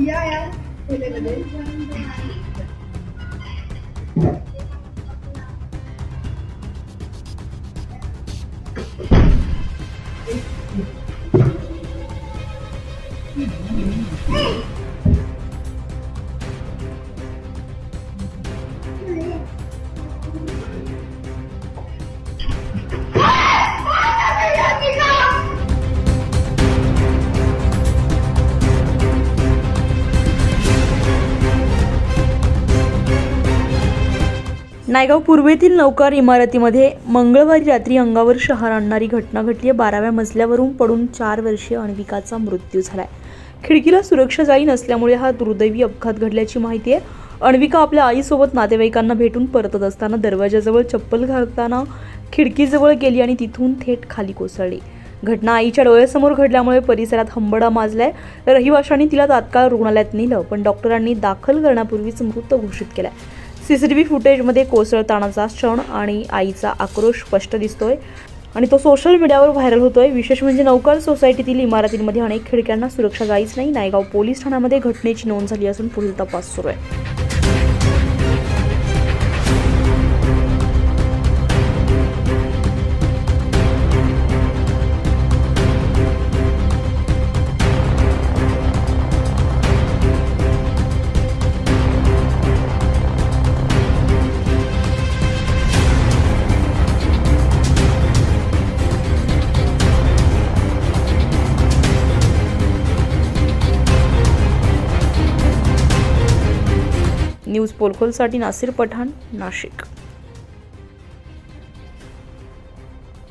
या यार खोलेमध्ये नायगाव पूर्वेतील नौकार इमारतीमध्ये मंगळवारी रात्री अंगावर शहार आणणारी घटना घडली आहे। 12व्या मजल्यावरून पडून 4 वर्षीय अन्विकाचा मृत्यू झालाय। खिडकीला सुरक्षा जाळी नसल्यामुळे हा दुर्दैवी अपघात घडल्याची माहिती आहे। अन्विका आपल्या आईसोबत नातेवाईकांना भेटून परतत असताना दरवाजाजवळ चप्पल घालताना खिडकीजवळ गेली आणि तिथून थेट खाली कोसळली। घटना आईच्या डोळ्यासमोर घडल्यामुळे परिसरात हंबडा माजलाय। रहिवाशांनी तिला तात्काळ रुग्णालयात नेलं, पण डॉक्टरांनी दाखल करण्यापूर्वीच मृत घोषित केलाय। सीसीटीव्ही फुटेजमध्ये कोसळतानाचा क्षण आणि आईचा आक्रोश स्पष्ट दिसतोय आणि तो सोशल मीडियावर व्हायरल होतोय। विशेष म्हणजे नौकार सोसायटीतील इमारतींमध्ये अनेक खिडक्यांना सुरक्षा जाळीच नाही। नायगाव पोलीस ठाण्यामध्ये घटनेची नोंद झाली असून पुढील तपास सुरू आहे। न्यूज पोलखोलसाठी नासिर पठाण, नाशिक।